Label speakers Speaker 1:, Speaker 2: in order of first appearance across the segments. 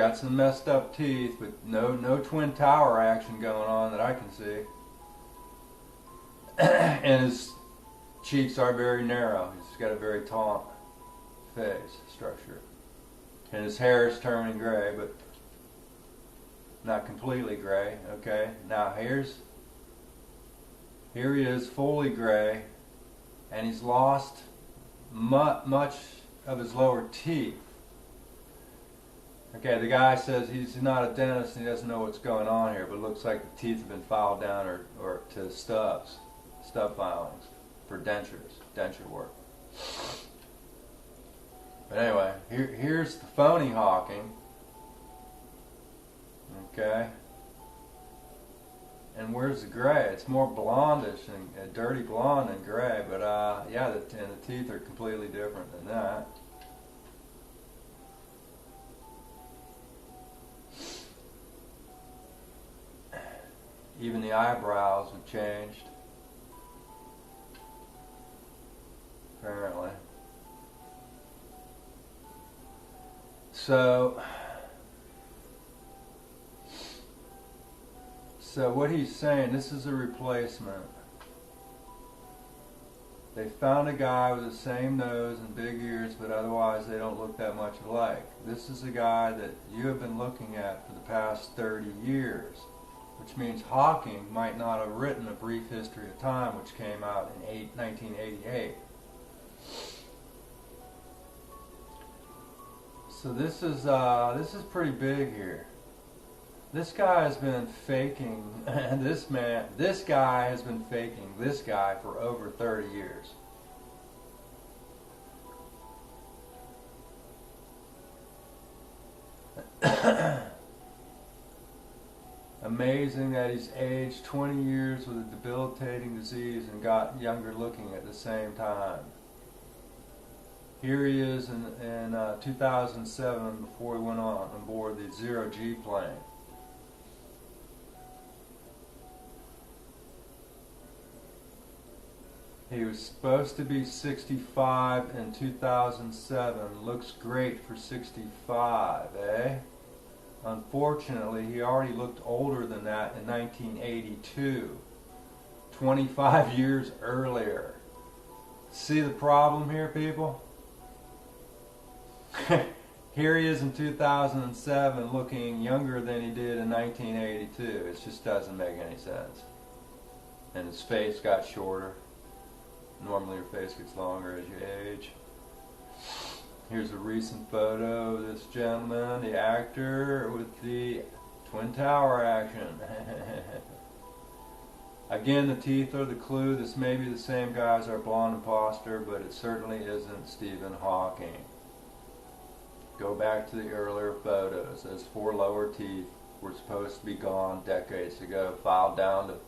Speaker 1: got some messed up teeth, but no twin tower action going on that I can see. And his cheeks are very narrow. He's got a very tall face structure. And his hair is turning gray, but not completely gray. Okay, now here he is, fully gray, and he's lost much of his lower teeth. Okay, the guy says he's not a dentist and he doesn't know what's going on here, but it looks like the teeth have been filed down or to stub filings for denture work. But anyway, here's the phony hawking. Okay. And where's the gray? It's more blondish and dirty blonde than gray, but yeah, and the teeth are completely different than that. Even the eyebrows have changed, apparently. So what he's saying, this is a replacement. They found a guy with the same nose and big ears, but otherwise they don't look that much alike. This is a guy that you have been looking at for the past 30 years, which means Hawking might not have written A Brief History of Time, which came out in 1988. So this is pretty big here. This guy has been faking, this guy has been faking this guy for over 30 years. Amazing that he's aged 20 years with a debilitating disease and got younger looking at the same time. Here he is in 2007 before he went on board the 0G plane. He was supposed to be 65 in 2007. Looks great for 65, eh? Unfortunately, he already looked older than that in 1982, 25 years earlier. See the problem here, people? Here he is in 2007 looking younger than he did in 1982. It just doesn't make any sense. And his face got shorter. Normally your face gets longer as you age. Here's a recent photo of this gentleman, the actor, with the Twin Tower action. Again, the teeth are the clue. This may be the same guy as our blonde imposter, but it certainly isn't Stephen Hawking. Go back to the earlier photos. Those 4 lower teeth were supposed to be gone decades ago, filed down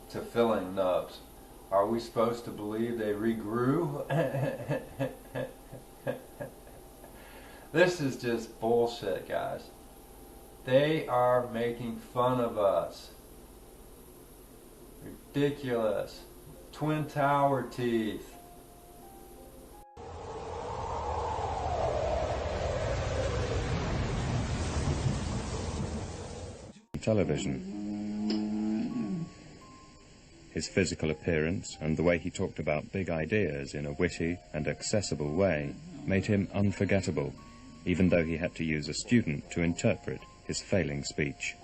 Speaker 1: to filling nubs. Are we supposed to believe they regrew? This is just bullshit, guys. They are making fun of us. Ridiculous. Twin Tower teeth.
Speaker 2: Television. His physical appearance and the way he talked about big ideas in a witty and accessible way made him unforgettable, even though he had to use a student to interpret his failing speech.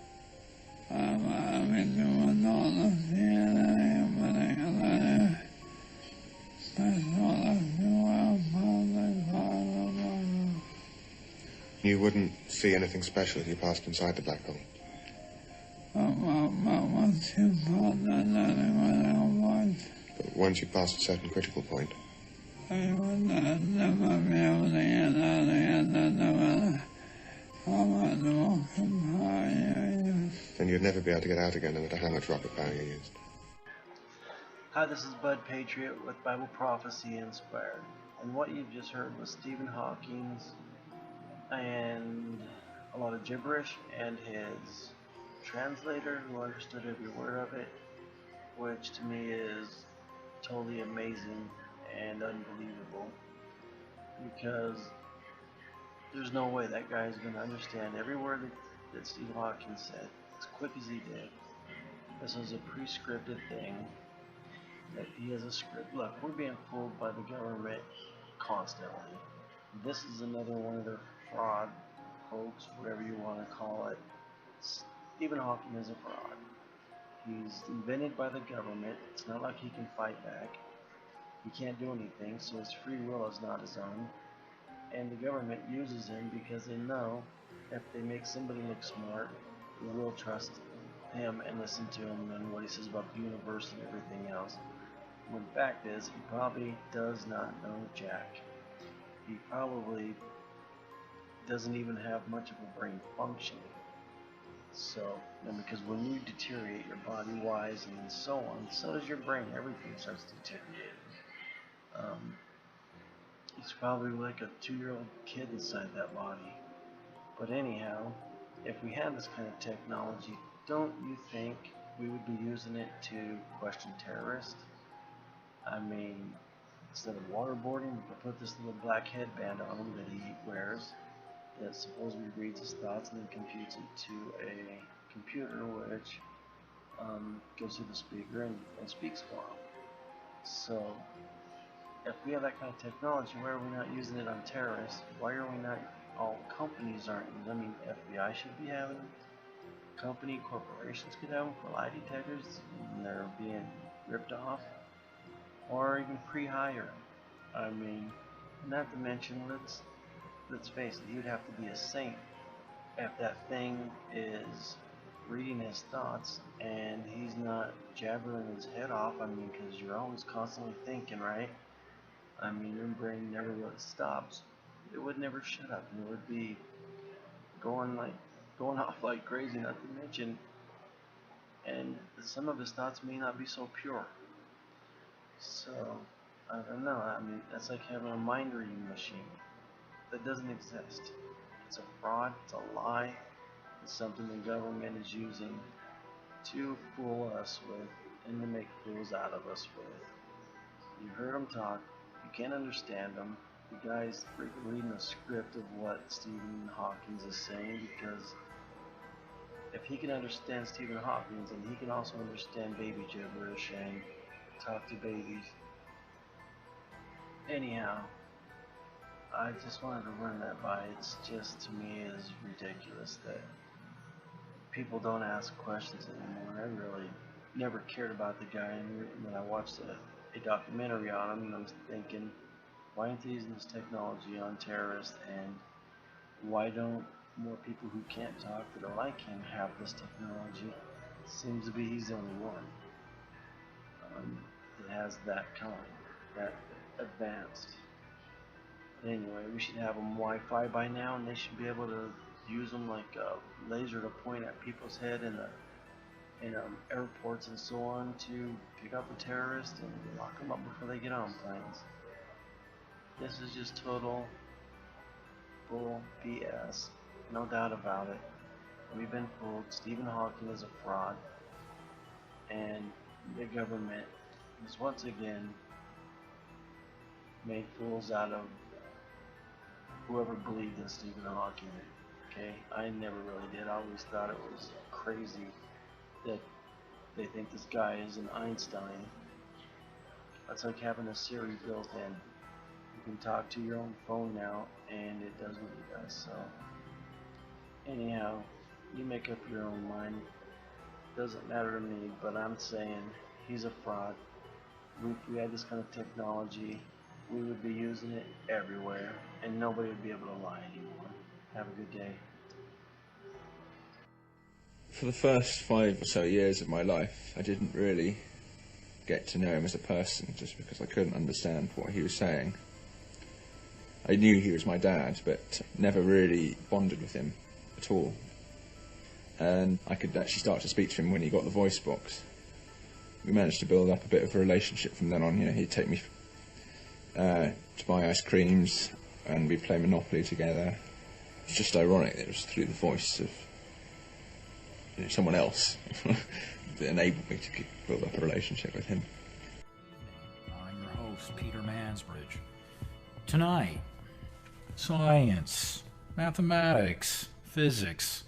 Speaker 3: You wouldn't see anything special if you passed inside the black hole. But once you pass a certain critical point, then you'd never be able to get out again, no matter how much rocket power you used.
Speaker 4: Hi, this is Bud Patriot with Bible Prophecy Inspired. And what you've just heard was Stephen Hawking's and a lot of gibberish, and his translator who understood every word of it, which to me is totally amazing and unbelievable, because there's no way that guy is going to understand every word that Stephen Hawking said as quick as he did. This is a pre-scripted thing. That he has a script. Look, we're being fooled by the government constantly. This is another one of their fraud, hoax, whatever you want to call it. Stephen Hawking is a fraud. He's invented by the government. It's not like he can fight back. He can't do anything, so his free will is not his own. And the government uses him because they know if they make somebody look smart, they will trust him and listen to him and what he says about the universe and everything else. When the fact is, he probably does not know jack. He probably doesn't even have much of a brain functioning. So, and because when you deteriorate your body-wise and so on, so does your brain. Everything starts deteriorating. He's probably like a 2-year-old kid inside that body. But anyhow, if we had this kind of technology, don't you think we would be using it to question terrorists? I mean, instead of waterboarding, we could put this little black headband on him that he wears that supposedly reads his thoughts and then computes it to a computer which goes through the speaker and speaks for him. So, if we have that kind of technology, why are we not using it on terrorists? Why are we not, all companies aren't using it? I mean, FBI should be having them. Corporations could have them for lie detectors when they're being ripped off. Or even pre-hire. I mean, not to mention, let's face it, you'd have to be a saint if that thing is reading his thoughts and he's not jabbering his head off. I mean, because you're always constantly thinking, right? I mean, your brain never really stops. It would never shut up. It would be going off like crazy, not to mention, and some of his thoughts may not be so pure. So, I don't know. I mean, that's like having a mind reading machine that doesn't exist. It's a fraud, it's a lie, it's something the government is using to fool us with and to make fools out of us with. You heard him talk, you can't understand him. The guy's freaking reading a script of what Stephen Hawking is saying, because if he can understand Stephen Hawking, then he can also understand baby gibberish and talk to babies. Anyhow, I just wanted to run that by. It's just, to me, is ridiculous that people don't ask questions anymore. I really never cared about the guy, and when I watched a documentary on him, and I was thinking, why aren't they using this technology on terrorists, and why don't more people who can't talk that are like him have this technology? It seems to be he's the only one that has that kind, that advanced. But anyway, we should have them Wi-Fi by now, and they should be able to use them like a laser to point at people's head in airports and so on to pick up a terrorist and lock them up before they get on planes. This is just total bull BS, no doubt about it. We've been fooled. Stephen Hawking is a fraud, and the government has once again made fools out of whoever believed in Stephen Hawking. Okay, I never really did. I always thought it was crazy that they think this guy is an Einstein. That's like having a Siri built in. You can talk to your own phone now, and it does what it does. So, anyhow, you make up your own mind. Doesn't matter to me, but I'm saying he's a fraud. If we had this kind of technology, we would be using it everywhere, and nobody would be able to lie anymore. Have a good day.
Speaker 5: For the first 5 or so years of my life, I didn't really get to know him as a person, just because I couldn't understand what he was saying. I knew he was my dad, but never really bonded with him at all. And I could actually start to speak to him when he got the voice box. We managed to build up a bit of a relationship from then on. You know, he'd take me to buy ice creams, and we'd play Monopoly together. It's just ironic that it was through the voice of someone else that enabled me to build up a relationship with him.
Speaker 6: I'm your host, Peter Mansbridge. Tonight, science mathematics, physics.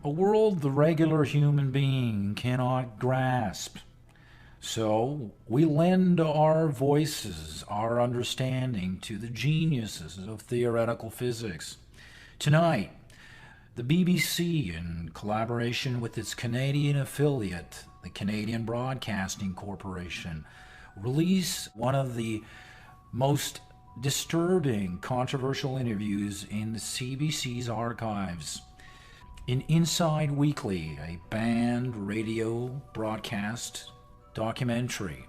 Speaker 6: A world the regular human being cannot grasp. So we lend our voices, our understanding to the geniuses of theoretical physics. Tonight, the BBC, in collaboration with its Canadian affiliate, the Canadian Broadcasting Corporation, release one of the most disturbing, controversial interviews in the CBC's archives. In Inside Weekly, a banned radio broadcast documentary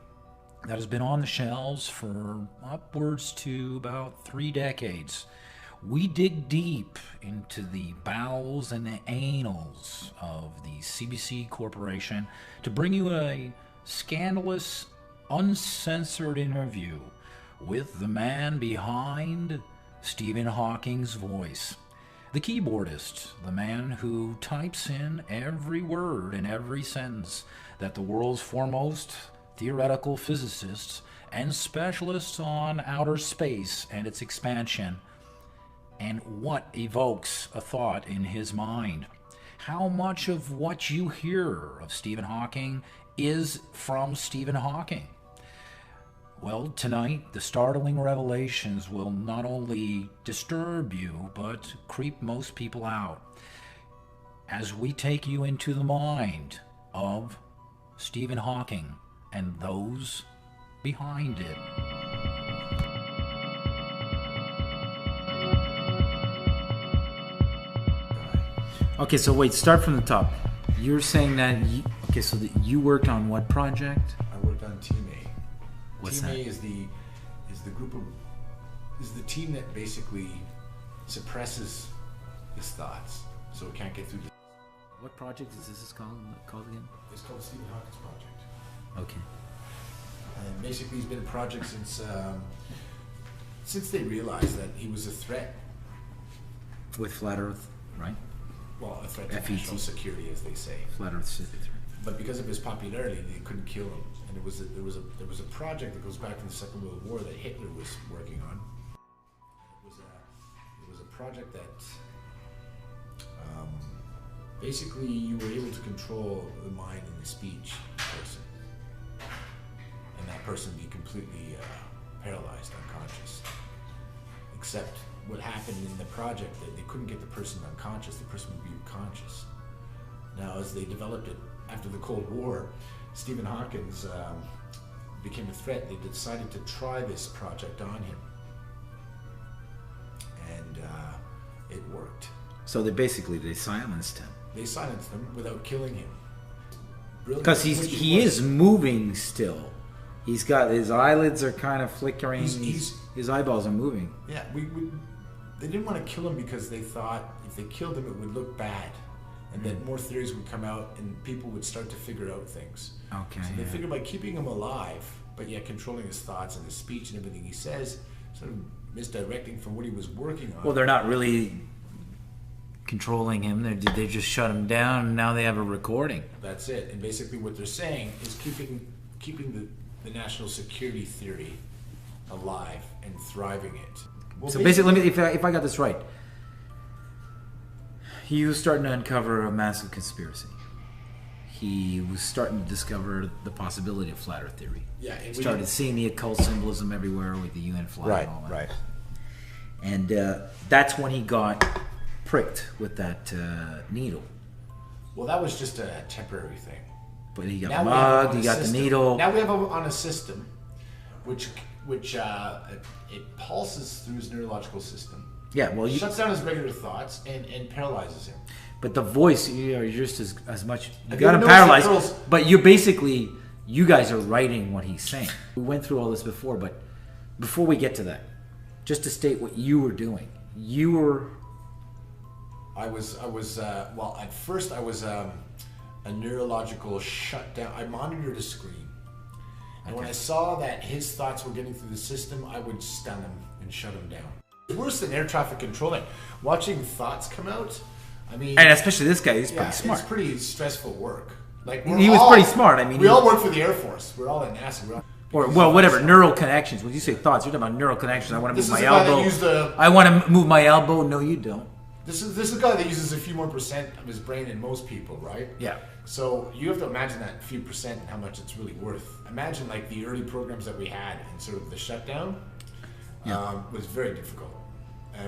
Speaker 6: that has been on the shelves for upwards to about 3 decades, we dig deep into the bowels and the annals of the CBC Corporation to bring you a scandalous, uncensored interview with the man behind Stephen Hawking's voice. The keyboardist, the man who types in every word and every sentence that the world's foremost theoretical physicists and specialists on outer space and its expansion, and what evokes a thought in his mind. How much of what you hear of Stephen Hawking is from Stephen Hawking? Well, tonight, the startling revelations will not only disturb you, but creep most people out as we take you into the mind of Stephen Hawking and those behind it. Okay, so wait, start from the top. You're saying that, so that you worked on what project?
Speaker 7: I worked on Team A.
Speaker 6: What's
Speaker 7: Team
Speaker 6: that?
Speaker 7: A is the team that basically suppresses his thoughts, so it can't get through.
Speaker 6: What project is this called again?
Speaker 7: It's called Stephen Hawking's project.
Speaker 6: Okay.
Speaker 7: And basically, he's been a project since they realized that he was a threat.
Speaker 6: With Flat Earth, right?
Speaker 7: Well, a threat to
Speaker 6: FET.
Speaker 7: national security, as they say.
Speaker 6: Flat Earth City.
Speaker 7: But because of his popularity, they couldn't kill him. And there was a project that goes back to the Second World War that Hitler was working on. It was a project that basically you were able to control the mind and the speech of a person, and that person be completely paralyzed, unconscious. Except what happened in the project, that they couldn't get the person unconscious. The person would be conscious. Now, as they developed it after the Cold War, Stephen Hawking became a threat. They decided to try this project on him, and it worked.
Speaker 6: So they silenced him.
Speaker 7: They silenced him without killing him.
Speaker 6: Because he is moving still. He's got his eyelids are kind of flickering. His eyeballs are moving.
Speaker 7: Yeah, they didn't want to kill him because they thought if they killed him, it would look bad. And then more theories would come out and people would start to figure out things.
Speaker 6: Okay.
Speaker 7: So they figured by keeping him alive, but yet controlling his thoughts and his speech and everything he says, sort of misdirecting from what he was working on.
Speaker 6: Well, they're not really controlling him. They just shut him down, and now they have a recording.
Speaker 7: That's it. And basically what they're saying is keeping the national security theory alive and thriving it. Well,
Speaker 6: so basically, if I got this right, he was starting to uncover a massive conspiracy. He was starting to discover the possibility of flat Earth theory.
Speaker 7: Yeah,
Speaker 6: he started seeing the occult symbolism everywhere with the UN flag and all that.
Speaker 7: Right.
Speaker 6: And that's when he got pricked with that needle.
Speaker 7: Well, that was just a temporary thing.
Speaker 6: But he got mugged, he got the needle.
Speaker 7: Now we have him on a system which it pulses through his neurological system.
Speaker 6: Yeah, well,
Speaker 7: shuts down his regular thoughts and paralyzes him.
Speaker 6: But the voice, you're just as much. You got him paralyzed, but you guys are writing what he's saying. We went through all this before, but before we get to that, just to state what you were doing,
Speaker 7: Well, at first I was a neurological shutdown. I monitored a screen, and when I saw that his thoughts were getting through the system, I would stun him and shut him down. It's worse than air traffic controlling. Watching thoughts come out, I mean,
Speaker 6: and especially this guy, he's pretty smart.
Speaker 7: It's pretty stressful work. Like
Speaker 6: he was pretty smart. I mean,
Speaker 7: we all work for the Air Force. We're all at NASA.
Speaker 6: Or, well, whatever, neural connections. When you say thoughts, you're talking about neural connections. I want to
Speaker 7: This
Speaker 6: move
Speaker 7: is
Speaker 6: my
Speaker 7: the guy that
Speaker 6: elbow.
Speaker 7: used the-
Speaker 6: I want to move my elbow. No, you don't.
Speaker 7: This is the guy that uses a few more percent of his brain than most people, right?
Speaker 6: Yeah.
Speaker 7: So you have to imagine that few percent and how much it's really worth. Imagine like the early programs that we had and sort of the shutdown was very difficult.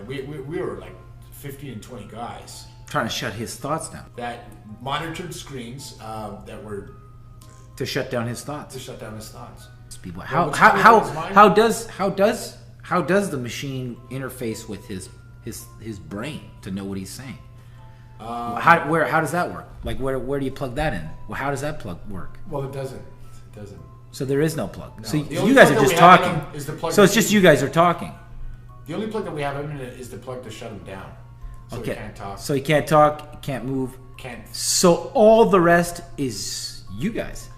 Speaker 7: We were like 15 and 20 guys
Speaker 6: Trying to shut his thoughts down.
Speaker 7: that monitored screens that were
Speaker 6: To shut down his thoughts.
Speaker 7: to shut down his thoughts.
Speaker 6: People.
Speaker 7: Well, what's coming out of his mind-
Speaker 6: How does the machine interface with his brain to know what he's saying? How does that work? Like where do you plug that in? Well, how does that plug work?
Speaker 7: Well, it doesn't. It doesn't.
Speaker 6: So there is no plug. So
Speaker 7: The only
Speaker 6: you guys
Speaker 7: plug
Speaker 6: are
Speaker 7: that
Speaker 6: just
Speaker 7: we have
Speaker 6: talking.
Speaker 7: in him is the plug
Speaker 6: So it's
Speaker 7: that-
Speaker 6: just you guys are talking.
Speaker 7: The only plug that we have in it is the plug to shut him down. So
Speaker 6: Okay.
Speaker 7: he can't talk.
Speaker 6: So he can't talk, can't move.
Speaker 7: Can't.
Speaker 6: So all the rest is you guys.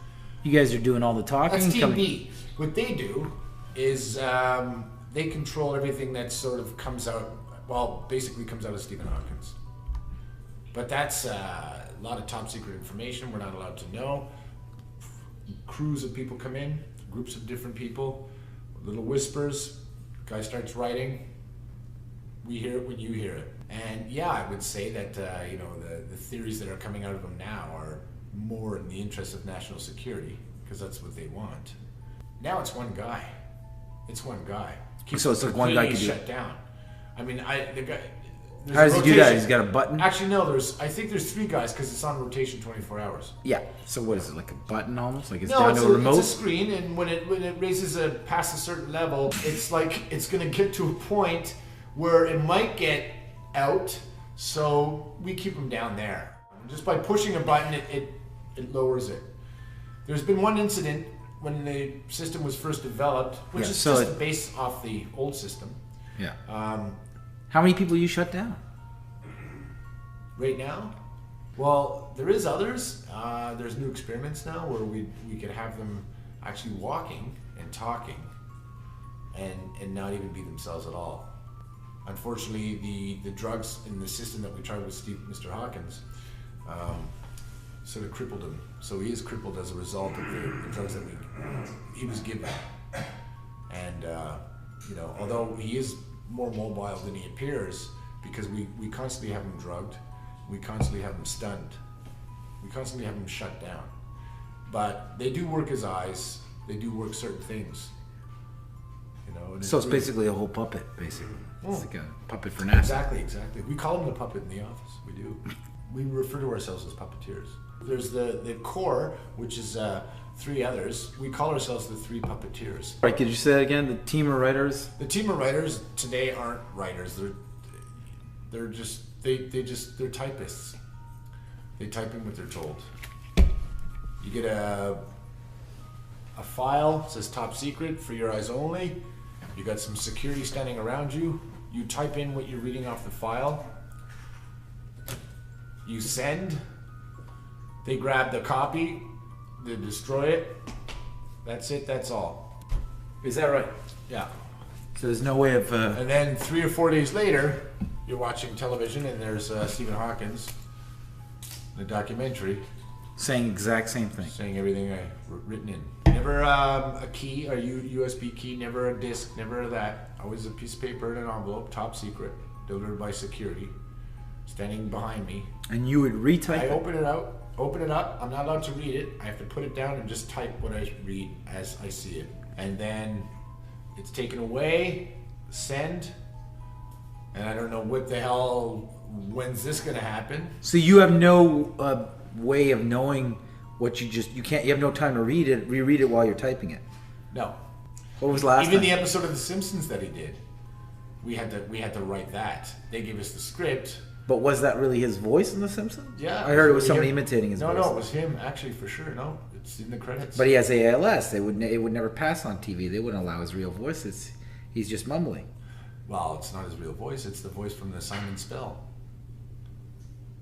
Speaker 6: You guys are doing all the talking.
Speaker 7: That's Team
Speaker 6: coming-
Speaker 7: B. What they do is they control everything that sort of comes out. Well, basically comes out of Stephen Hawkins. But that's a lot of top secret information we're not allowed to know. Crews of people come in, groups of different people, little whispers. Guy starts writing. We hear it when you hear it. And yeah, I would say that the theories that are coming out of them now are more in the interest of national security because that's what they want. Now it's one guy. It's one guy. Keeps
Speaker 6: So it's like one guy
Speaker 7: completely
Speaker 6: can do
Speaker 7: shut down. I mean, the guy. there's
Speaker 6: How
Speaker 7: a
Speaker 6: does he do that?
Speaker 7: rotation.
Speaker 6: He's got a button.
Speaker 7: Actually, no. I think there's 3 guys because it's on rotation 24 hours.
Speaker 6: Yeah. So what is it, like a button almost? Like it's
Speaker 7: No,
Speaker 6: down
Speaker 7: it's
Speaker 6: to a remote?
Speaker 7: it's a screen, and when it raises past a certain level, it's like it's going to get to a point where it might get out. So we keep them down there. Just by pushing a button, it lowers it. There's been one incident when the system was first developed, which
Speaker 6: Yeah,
Speaker 7: is
Speaker 6: so
Speaker 7: just based off the old system.
Speaker 6: Yeah. How many people you shut down?
Speaker 7: Right now, well, there is others. There's new experiments now where we could have them actually walking and talking, and not even be themselves at all. Unfortunately, the drugs in the system that we tried with Mr. Hawkins sort of crippled him. So he is crippled as a result of the drugs that he was given. And although he is more mobile than he appears, because we constantly have him drugged, we constantly have him stunned, we constantly have him shut down. But they do work his eyes. They do work certain things. And
Speaker 6: So it's
Speaker 7: really-
Speaker 6: basically a whole puppet, basically. It's
Speaker 7: Mm.
Speaker 6: like a puppet for NASA.
Speaker 7: Exactly. We call him the puppet in the office. We do. We refer to ourselves as puppeteers. There's the core, which is 3 others. We call ourselves the 3 puppeteers.
Speaker 6: All right, could you say that again? The team of writers?
Speaker 7: The team of writers today aren't writers. They're typists. They type in what they're told. You get a file, says top secret, for your eyes only. You got some security standing around you. You type in what you're reading off the file. You send. They grab the copy. They destroy it. That's it. That's all.
Speaker 6: Is that right?
Speaker 7: Yeah.
Speaker 6: So there's no way of...
Speaker 7: And then 3 or 4 days later, you're watching television and there's Stephen Hawkins, the documentary,
Speaker 6: saying exact same thing.
Speaker 7: saying everything I written in. Never a key, a USB key, never a disc, never that. Always a piece of paper in an envelope, top secret, delivered by security, standing behind me.
Speaker 6: And you would retype
Speaker 7: I
Speaker 6: it?
Speaker 7: open it up. I'm not allowed to read it. I have to put it down and just type what I read as I see it. And then it's taken away, send, and I don't know what the hell, when's this gonna happen?
Speaker 6: So you have no way of knowing what you have no time to reread it while you're typing it.
Speaker 7: No.
Speaker 6: What was last
Speaker 7: Even
Speaker 6: time?
Speaker 7: the episode of The Simpsons that he did, we had to write that. They gave us the script.
Speaker 6: But was that really his voice in The Simpsons?
Speaker 7: Yeah.
Speaker 6: I heard it was
Speaker 7: really
Speaker 6: somebody
Speaker 7: him.
Speaker 6: imitating his voice.
Speaker 7: No, it was him, actually, for sure. No, it's in the credits.
Speaker 6: But he has ALS. It would never pass on TV. They wouldn't allow his real voice. He's just mumbling.
Speaker 7: Well, it's not his real voice. It's the voice from the Simon Spell.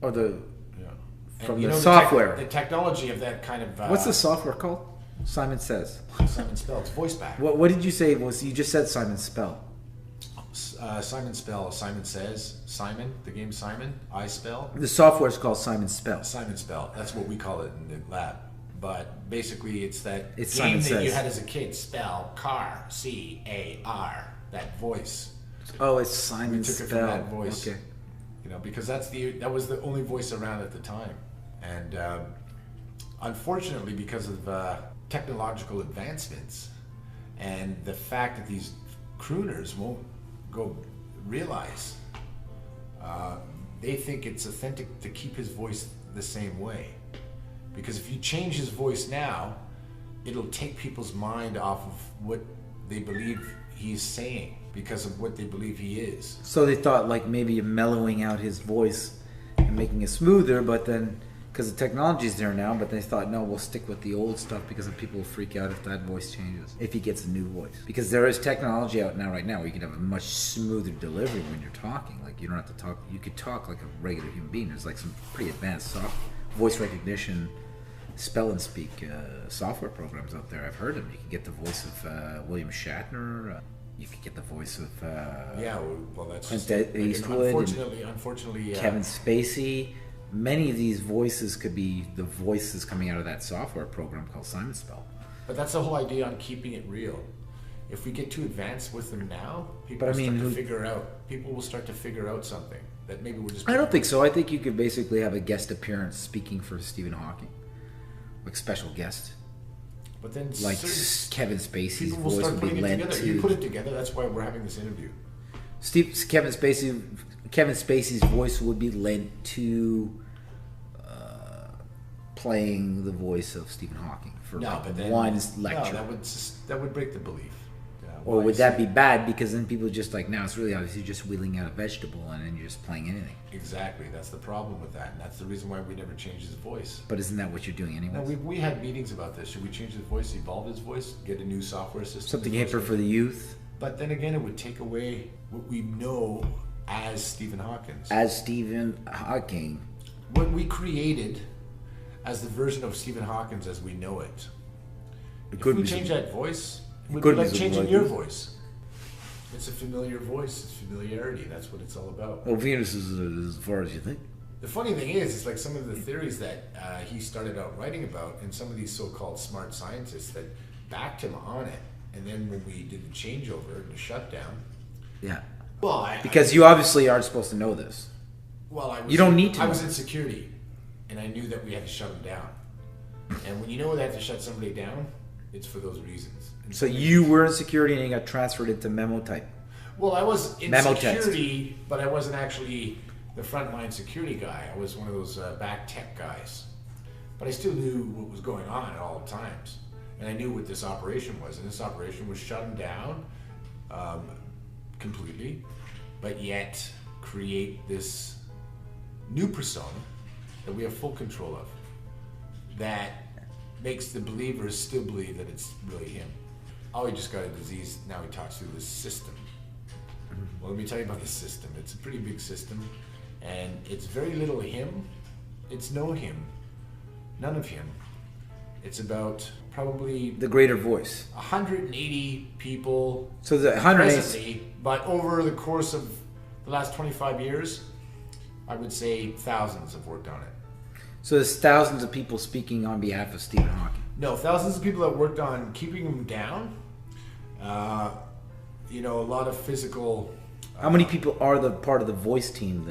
Speaker 6: Or the
Speaker 7: Yeah.
Speaker 6: From
Speaker 7: And
Speaker 6: the software.
Speaker 7: The technology of that kind of...
Speaker 6: what's the software called? Simon Says.
Speaker 7: Simon Spell. It's voice back.
Speaker 6: What did you say? You just said Simon Spell.
Speaker 7: Simon Spell. Simon Says. Simon. The game Simon. I Spell.
Speaker 6: The software is called Simon Spell.
Speaker 7: Simon Spell. That's what we call it in the lab. but basically it's that
Speaker 8: It's
Speaker 7: game
Speaker 8: Simon
Speaker 7: that you
Speaker 8: Says.
Speaker 7: had as a kid. Spell car, C-A-R. That voice.
Speaker 8: Oh, it's
Speaker 7: We
Speaker 8: Simon
Speaker 7: took it from
Speaker 8: Spell.
Speaker 7: that voice.
Speaker 8: Okay.
Speaker 7: You know, because that was the only voice around at the time, and unfortunately, because of technological advancements and the fact that these crooners won't go realize, they think it's authentic to keep his voice the same way. Because if you change his voice now, it'll take people's mind off of what they believe he's saying because of what they believe he is.
Speaker 8: So they thought like maybe mellowing out his voice and making it smoother, but then because the technology's there now, but they thought no, we'll stick with the old stuff because people will freak out if that voice changes, if he gets a new voice. Because there is technology out now right now where you can have a much smoother delivery when you're talking. Like you don't have to talk, you could talk like a regular human being. There's like some pretty advanced voice recognition, spell and speak software programs out there. I've heard of them. You can get the voice of William Shatner. You could get the voice of
Speaker 7: Yeah, well, that's
Speaker 8: Clint
Speaker 7: just,
Speaker 8: Eastwood,
Speaker 7: unfortunately,
Speaker 8: Kevin Spacey. Many of these voices could be the voices coming out of that software program called Simon Spell.
Speaker 7: But that's the whole idea on keeping it real. If we get too advanced with them now, people
Speaker 8: But I
Speaker 7: will
Speaker 8: mean,
Speaker 7: start to figure out. People will start to figure out something that maybe we're just.
Speaker 8: I don't think so. I think you could basically have a guest appearance speaking for Stephen Hawking, like special guest.
Speaker 7: But then,
Speaker 8: Like
Speaker 7: certain
Speaker 8: Kevin Spacey's
Speaker 7: people will
Speaker 8: voice
Speaker 7: start
Speaker 8: would be
Speaker 7: putting it
Speaker 8: lent
Speaker 7: together.
Speaker 8: to
Speaker 7: You put it together. That's why we're having this interview.
Speaker 8: Kevin Spacey's voice would be lent to playing the voice of Stephen Hawking for
Speaker 7: No,
Speaker 8: like
Speaker 7: but then
Speaker 8: one
Speaker 7: no,
Speaker 8: lecture.
Speaker 7: that would break the belief.
Speaker 8: Or would that be bad? Because then people just like, now it's really obvious you're just wheeling out a vegetable and then you're just playing anything.
Speaker 7: Exactly. That's the problem with that, and that's the reason why we never changed his voice.
Speaker 8: But isn't that what you're doing anyway?
Speaker 7: No, we had meetings about this. Should we change his voice, evolve his voice, get a new software system?
Speaker 8: Something
Speaker 7: his
Speaker 8: hipper
Speaker 7: voice?
Speaker 8: for the youth.
Speaker 7: But then again, it would take away what we know as Stephen Hawking.
Speaker 8: As Stephen Hawking.
Speaker 7: What we created as the version of Stephen Hawking as we know it. If we change that voice, it would be like changing your voice. It's a familiar voice. It's familiarity. That's what it's all about.
Speaker 8: Well, Venus is as far as you think.
Speaker 7: The funny thing is, it's like some of the theories that he started out writing about, and some of these so-called smart scientists that backed him on it. And then when we did the changeover and the shutdown,
Speaker 8: Yeah.
Speaker 7: well,
Speaker 8: Because you obviously aren't supposed to know this. You don't need to
Speaker 7: I
Speaker 8: know.
Speaker 7: was in security, and I knew that we had to shut them down. And when you know they have to shut somebody down, it's for those reasons. And
Speaker 8: So you were in security and you got transferred into memo type.
Speaker 7: well, I was in
Speaker 8: Memo
Speaker 7: security, but I wasn't actually the frontline security guy. I was one of those back tech guys. But I still knew what was going on at all times. And I knew what this operation was. And this operation was shutting down completely, but yet create this new persona that we have full control of, that makes the believers still believe that it's really him. Oh, he just got a disease, now he talks through this system. Well, let me tell you about this system. It's a pretty big system, and it's very little him. It's no him. None of him. It's about probably
Speaker 8: The greater voice.
Speaker 7: 180 people
Speaker 8: So the 180.
Speaker 7: presently, but over the course of the last 25 years, I would say thousands have worked on it.
Speaker 8: So there's thousands of people speaking on behalf of Stephen Hawking.
Speaker 7: No, thousands of people that worked on keeping him down. A lot of physical.
Speaker 8: How many people are the part of the voice team,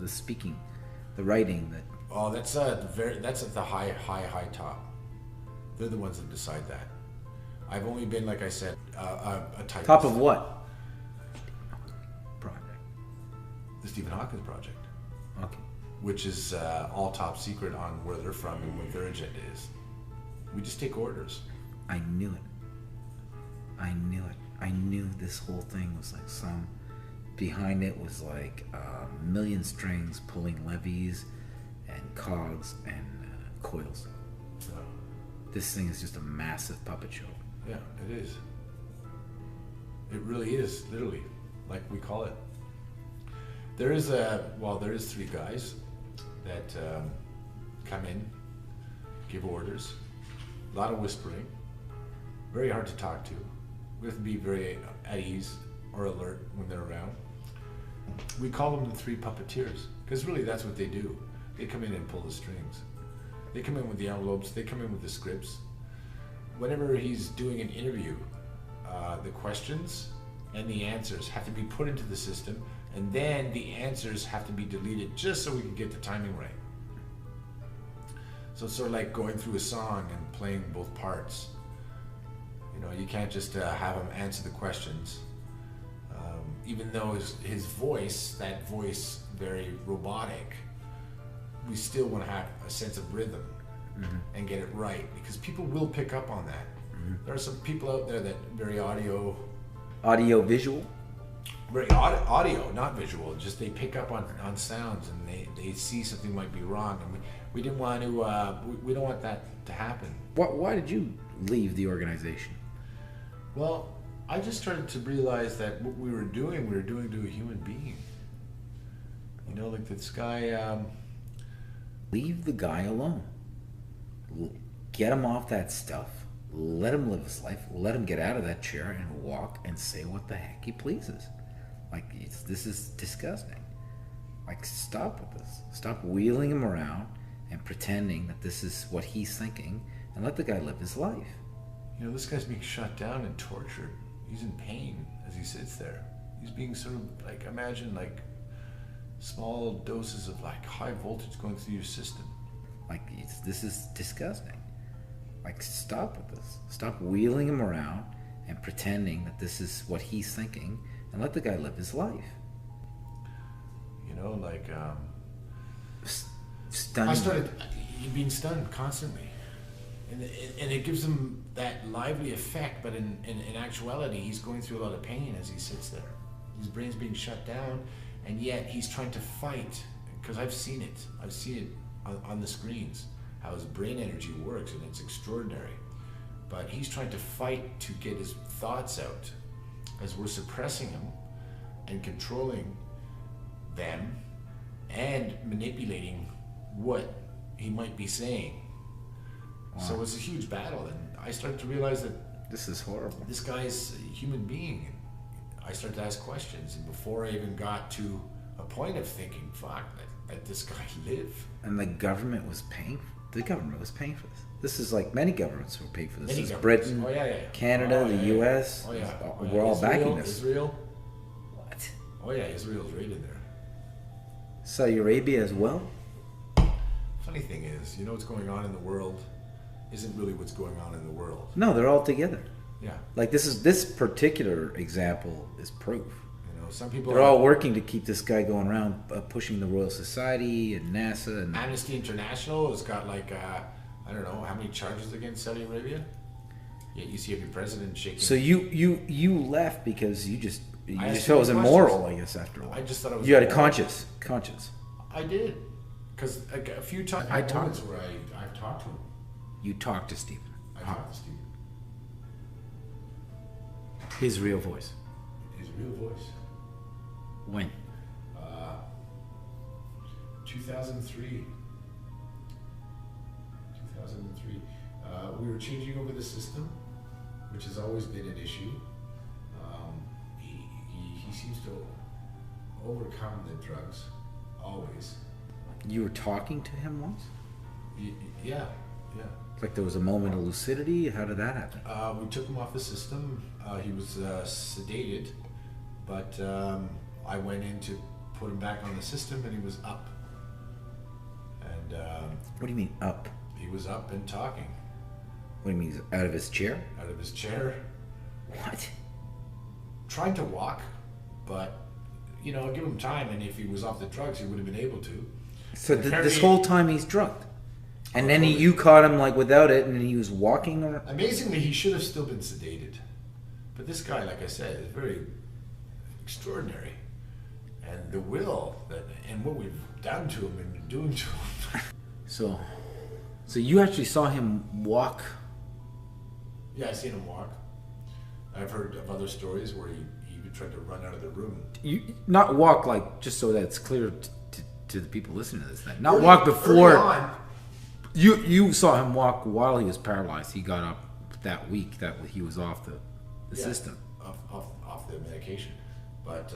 Speaker 8: the speaking, the writing?
Speaker 7: Oh, that's at the high top. They're the ones that decide that. I've only been, like I said, a typist.
Speaker 8: Top of what? Project.
Speaker 7: The Stephen Hawking Project,
Speaker 8: Okay.
Speaker 7: which is all top secret on where they're from and what their agenda is. We just take orders.
Speaker 8: I knew it. I knew it. I knew this whole thing was like some. Behind it was like a million strings pulling levies and cogs and coils.
Speaker 7: So,
Speaker 8: This thing is just a massive puppet show.
Speaker 7: yeah, it is. It really is, literally, like we call it. There is three guys that come in, give orders, a lot of whispering, very hard to talk to. We have to be very at ease or alert when they're around. We call them the three puppeteers, because really that's what they do. They come in and pull the strings. They come in with the envelopes. They come in with the scripts. Whenever he's doing an interview, the questions and the answers have to be put into the system, and then the answers have to be deleted just so we can get the timing right. So it's sort of like going through a song and playing both parts. You know, you can't just have him answer the questions. Even though his voice, that voice, very robotic, we still want to have a sense of rhythm and get it right, because people will pick up on that. There are some people out there that very audio
Speaker 8: visual,
Speaker 7: very audio, not visual. Just they pick up on sounds and they see something might be wrong, and we didn't want to. We don't want that to happen.
Speaker 8: Why did you leave the organization?
Speaker 7: Well, I just started to realize that what we were doing to a human being. You know, like this guy.
Speaker 8: Leave the guy alone. Get him off that stuff. Let him live his life. Let him get out of that chair and walk and say what the heck he pleases. Like, this is disgusting. Like, stop with this. Stop wheeling him around and pretending that this is what he's thinking, and let the guy live his life.
Speaker 7: You know, this guy's being shut down and tortured. He's in pain as he sits there. He's being sort of like, imagine like small doses of like high voltage going through your system.
Speaker 8: Like, this is disgusting. Like, stop with this. Stop wheeling him around and pretending that this is what he's thinking, and let the guy live his life.
Speaker 7: You know, like,
Speaker 8: Stunning.
Speaker 7: I started being stunned constantly. And it gives him that lively effect, but in actuality, he's going through a lot of pain as he sits there. His brain's being shut down, and yet he's trying to fight, because I've seen it. I've seen it on the screens, how his brain energy works, and it's extraordinary. But he's trying to fight to get his thoughts out as we're suppressing him and controlling them and manipulating what he might be saying. Wow. So it's a huge battle, and I started to realize that
Speaker 8: this is horrible.
Speaker 7: This guy's a human being. I started to ask questions, and before I even got to a point of thinking, fuck, let this guy live.
Speaker 8: And the government was paying. The government was paying for this. This is like many governments were paying for this. This is Britain, Canada, the U.S. We're all backing this.
Speaker 7: Israel.
Speaker 8: What?
Speaker 7: Oh yeah, Israel's right in there.
Speaker 8: Saudi Arabia as well.
Speaker 7: Funny thing is, you know what's going on in the world isn't really what's going on in the world.
Speaker 8: No, they're all together.
Speaker 7: Yeah.
Speaker 8: Like, this particular example is proof.
Speaker 7: You know, some people
Speaker 8: they're all working to keep this guy going around, pushing the Royal Society and NASA and
Speaker 7: Amnesty International has got like I don't know how many charges against Saudi Arabia. Yet you see every president shaking.
Speaker 8: So you left because you just felt it was immoral, I guess. After a while,
Speaker 7: I just thought it was.
Speaker 8: You had a conscience.
Speaker 7: I did, because a few times
Speaker 6: I talked where I've talked to him.
Speaker 8: You talked to Stephen.
Speaker 7: I talked to Stephen.
Speaker 8: His real voice.
Speaker 7: His real voice.
Speaker 8: When?
Speaker 7: 2003. 2003. We were changing over the system, which has always been an issue. He seems to overcome the drugs, always.
Speaker 8: You were talking to him once?
Speaker 7: Yeah.
Speaker 8: Like there was a moment of lucidity? How did that happen?
Speaker 7: We took him off the system. He was sedated, but I went in to put him back on the system, and he was up. And
Speaker 8: what do you mean up?
Speaker 7: He was up and talking.
Speaker 8: What do you mean, out of his chair?
Speaker 7: Out of his chair.
Speaker 8: What?
Speaker 7: Trying to walk, but you know, give him time, and if he was off the drugs, he would have been able to.
Speaker 8: So this whole time he's drugged, and then you caught him like without it, and he was walking. Or
Speaker 7: amazingly, he should have still been sedated, but this guy, like I said, is very extraordinary, and the will that and what we've done to him and doing to him.
Speaker 8: So you actually saw him walk.
Speaker 7: Yeah, I seen him walk. I've heard of other stories where he even tried to run out of the room.
Speaker 8: You not walk like just so that it's clear to the people listening to this thing. Not walk before. You saw him walk while he was paralyzed. He got up that week that he was off the system.
Speaker 7: Off the medication. But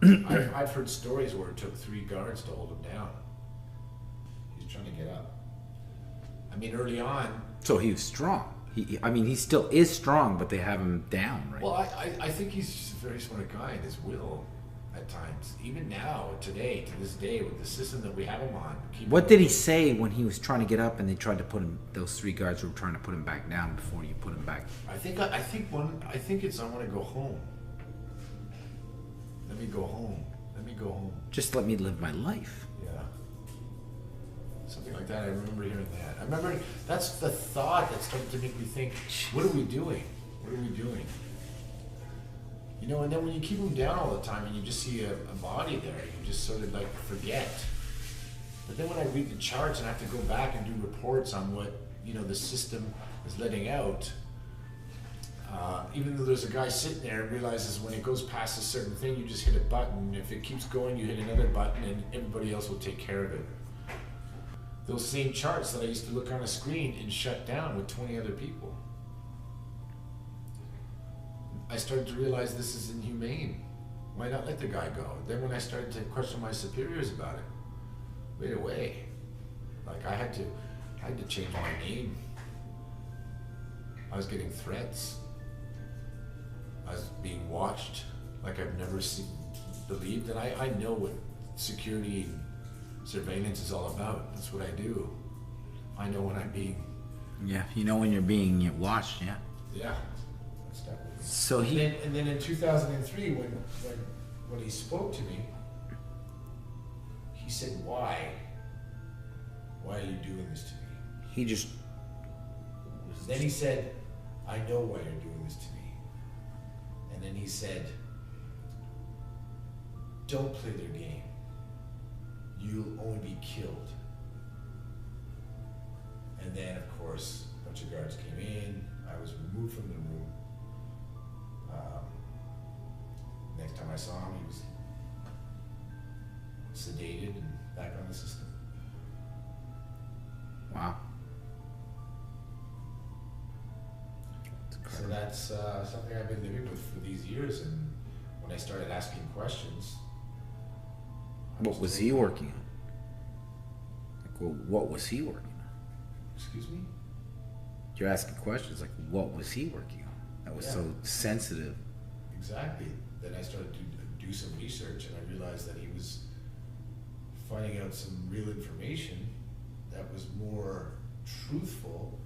Speaker 7: I've heard stories where it took 3 guards to hold him down. He's trying to get up. I mean, early on.
Speaker 8: So he was strong. He still is strong, but they have him down, right?
Speaker 7: Well, I think he's just a very smart guy in his will at times. Even now, today, to this day, with the system that we have him on.
Speaker 8: What did he say when he was trying to get up and they tried to put him? Those 3 guards were trying to put him back down before you put him back.
Speaker 7: I think it's I want to go home. Let me go home. Let me go home.
Speaker 8: Just let me live my life.
Speaker 7: Yeah. Something like that. I remember hearing that. I remember that's the thought that started to make me think, what are we doing? What are we doing? You know, and then when you keep them down all the time and you just see a body there, you just sort of like forget. But then when I read the charts and I have to go back and do reports on what, you know, the system is letting out, even though there's a guy sitting there and realizes when it goes past a certain thing, you just hit a button. If it keeps going, you hit another button and everybody else will take care of it. Those same charts that I used to look on a screen and shut down with 20 other people. I started to realize this is inhumane. Why not let the guy go? Then when I started to question my superiors about it, wait away. Like I had to change my name. I was getting threats. I was being watched like I've never believed. And I know what security and surveillance is all about. That's what I do. I know when I'm being...
Speaker 8: Yeah, you know when you're being watched, yeah.
Speaker 7: Yeah. That's definitely...
Speaker 8: So
Speaker 7: and then in 2003, when he spoke to me, he said, "Why? Why are you doing this to me?"
Speaker 8: He just...
Speaker 7: Then he said, "I know why you're doing this to me." And then he said, "Don't play their game. You'll only be killed." And then, of course, a bunch of guards came in. I was removed from the room. Next time I saw him, he was sedated and back on the system.
Speaker 8: Wow.
Speaker 7: So that's something I've been living with for these years, and when I started asking questions...
Speaker 8: What was he working on? Like, well, what was he working on?
Speaker 7: Excuse me?
Speaker 8: You're asking questions like, what was he working on? That was so sensitive.
Speaker 7: Exactly. Then I started to do some research, and I realized that he was finding out some real information that was more truthful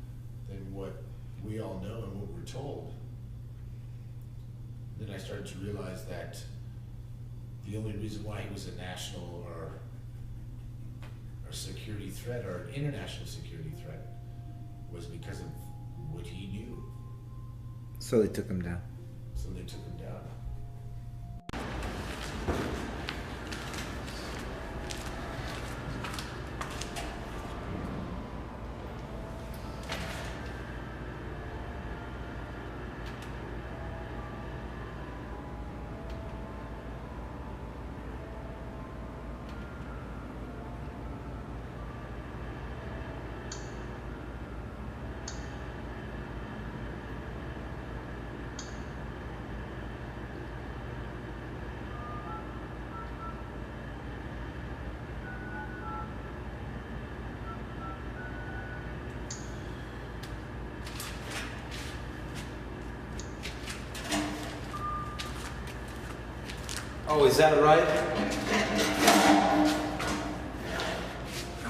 Speaker 7: than what we all know and what we're told. Then I started to realize that the only reason why he was a national or security threat or an international security threat was because of what he knew.
Speaker 8: So they took him down.
Speaker 7: So they took him down.
Speaker 8: Oh, is that right? I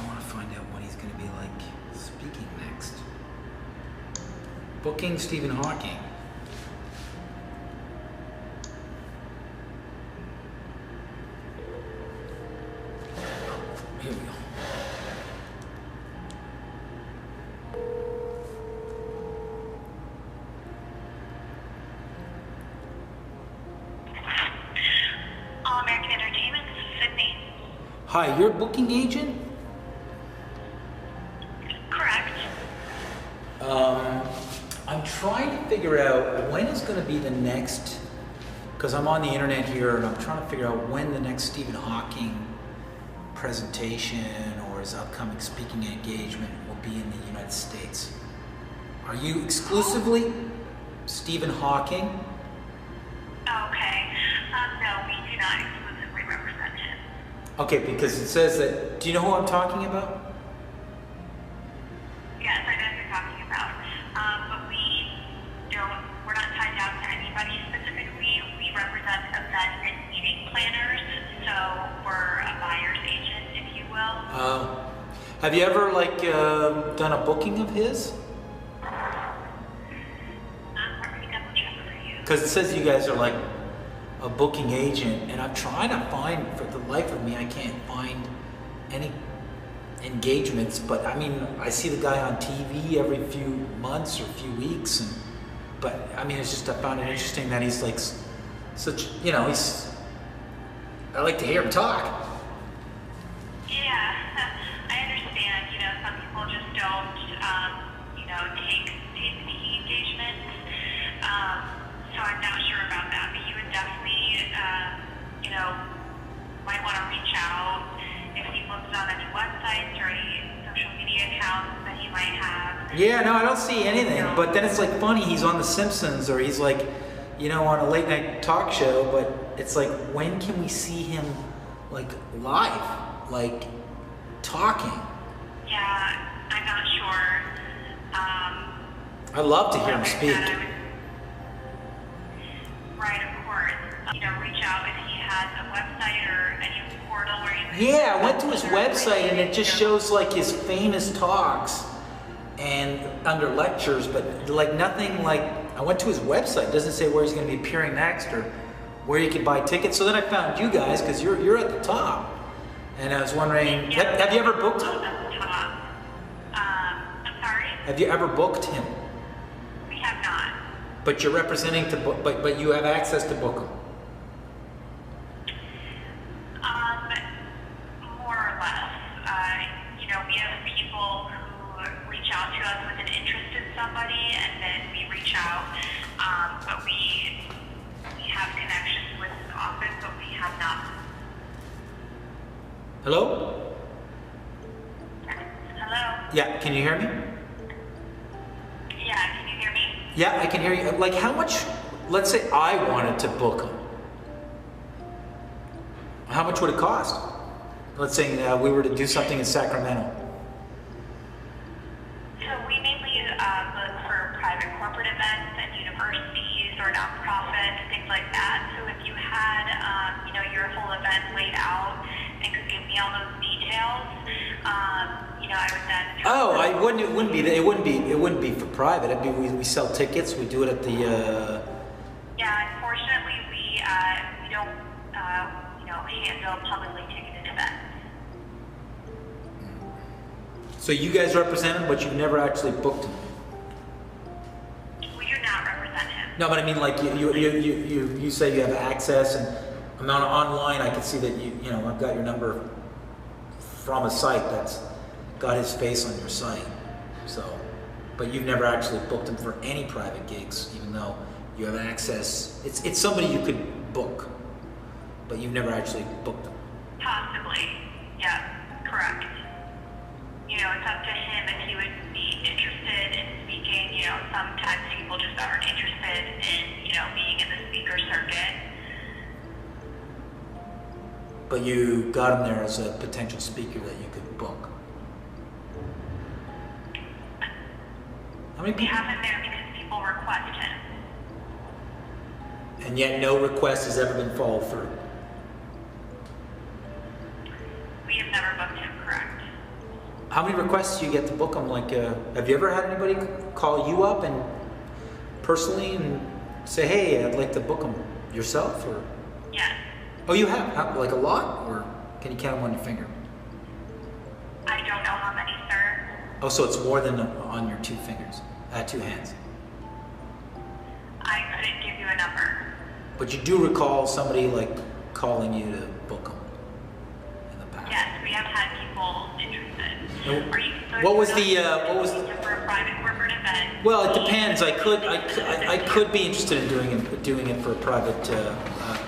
Speaker 8: want to find out what he's going to be like speaking next. Booking Stephen Hawking. Here we go. Hi, you're a booking agent?
Speaker 9: Correct.
Speaker 8: I'm trying to figure out when is going to be the next, because I'm on the internet here and I'm trying to figure out when the next Stephen Hawking presentation or his upcoming speaking engagement will be in the United States. Are you exclusively Stephen Hawking?
Speaker 9: Okay. No, we do not exclusively represent him.
Speaker 8: Okay, because it says that, do you know who I'm talking about?
Speaker 9: Yes.
Speaker 8: Have you ever like done a booking of his?
Speaker 9: Let me double check for you.
Speaker 8: Because it says you guys are like a booking agent, and I'm trying to find, for the life of me, I can't find any engagements. But I mean, I see the guy on TV every few months or few weeks, and but I mean, it's just I found it interesting that he's like such, you know, he's. I like to hear him talk.
Speaker 9: Yeah, I understand. You know, some people just don't, you know, take the engagement. So I'm not sure about that, but you would definitely, you know, might want to reach out if he looks on any websites or any social media accounts that he might have.
Speaker 8: Yeah, no, I don't see anything. But then it's like funny, he's on The Simpsons, or he's like, you know, on a late night talk show. But it's like, when can we see him like live, like talking?
Speaker 9: Yeah, I'm not sure.
Speaker 8: I love to hear him speak.
Speaker 9: Right, of course. You know, reach out if he has a website or any portal where you can...
Speaker 8: Yeah, I went to his website and it just shows like his famous talks and under lectures, but like nothing like, I went to his website, it doesn't say where he's going to be appearing next or where you can buy tickets. So then I found you guys because you're at the top. And I was wondering, have you ever booked him?
Speaker 9: I'm sorry?
Speaker 8: Have you ever booked him?
Speaker 9: We have not.
Speaker 8: But you're representing to book, but you have access to book him.
Speaker 9: More or less. You know, we have people who reach out to us with an interest in somebody, and then we reach out. But we have connections with the office, but we have not.
Speaker 8: Hello?
Speaker 9: Hello?
Speaker 8: Yeah, can you hear me?
Speaker 9: Yeah, can you hear me?
Speaker 8: Yeah, I can hear you. Like, how much, let's say I wanted to book him. How much would it cost? Let's say we were to do something in Sacramento.
Speaker 9: So we mainly look for private corporate events and universities or nonprofits, things like that. So if you had, you know, your whole event laid out and could give me all those details, you know, I would then.
Speaker 8: Oh, it wouldn't be for private. It'd be we sell tickets. We do it at the.
Speaker 9: Yeah, unfortunately, we don't, you know, handle publicly ticketed events.
Speaker 8: So you guys represent him, but you've never actually booked him.
Speaker 9: We do not represent him.
Speaker 8: No, but I mean, like you say you have access, and I'm online. I can see that you know, I've got your number from a site that's got his face on your site. So, but you've never actually booked him for any private gigs, even though you have access. It's somebody you could book, but you've never actually booked him.
Speaker 9: Possibly. Yeah, correct. You know, it's up to him if he would be interested in speaking. You know, sometimes people just aren't interested in, you know, being in the speaker circuit.
Speaker 8: But you got him there as a potential speaker that you could book. How many
Speaker 9: We
Speaker 8: people?
Speaker 9: have him there because people request him.
Speaker 8: And yet no request has ever been followed through.
Speaker 9: We have never booked him, correct?
Speaker 8: How many requests do you get to book him? Like, have you ever had anybody call you up and personally and say, "Hey, I'd like to book him," yourself, or?
Speaker 9: Yes.
Speaker 8: Oh, you have? Like a lot, or can you count them on your finger?
Speaker 9: I don't know how many, sir.
Speaker 8: Oh, so it's more than on your two fingers, 2 hands.
Speaker 9: I couldn't give you a number.
Speaker 8: But you do recall somebody like calling you to book them in the past.
Speaker 9: Yes, we have had people interested. Are you
Speaker 8: What was the
Speaker 9: for a private corporate event?
Speaker 8: Well, it depends. I could be interested in doing it for a private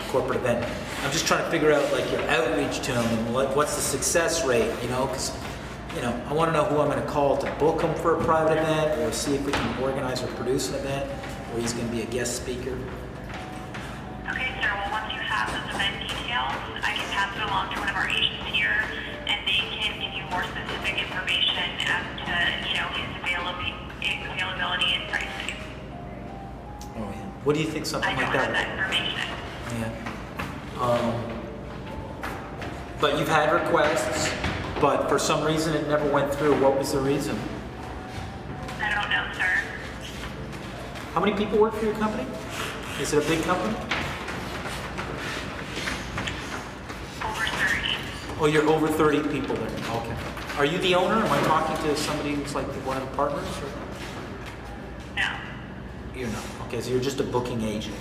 Speaker 8: corporate event. I'm just trying to figure out like your outreach to them and what's the success rate, you know, because you know, I want to know who I'm going to call to book him for a private event, or see if we can organize or produce an event where he's going to be a guest speaker.
Speaker 9: Okay, sir. Well, once you have those event details, I can pass it along to one of our agents here, and they can give you more specific information as to, you know, his availability and pricing.
Speaker 8: Oh yeah. What do you think something
Speaker 9: I
Speaker 8: like
Speaker 9: don't have
Speaker 8: that?
Speaker 9: that information.
Speaker 8: Yeah. But you've had requests,
Speaker 6: but for some reason it never went through. What was the reason?
Speaker 9: I don't know, sir.
Speaker 6: How many people work for your company? Is it a big company?
Speaker 9: Over 30.
Speaker 6: Oh, you're over 30 people there. Okay. Are you the owner? Am I talking to somebody who's like one of the partners? Or?
Speaker 9: No.
Speaker 6: You're not. Okay, so you're just a booking agent.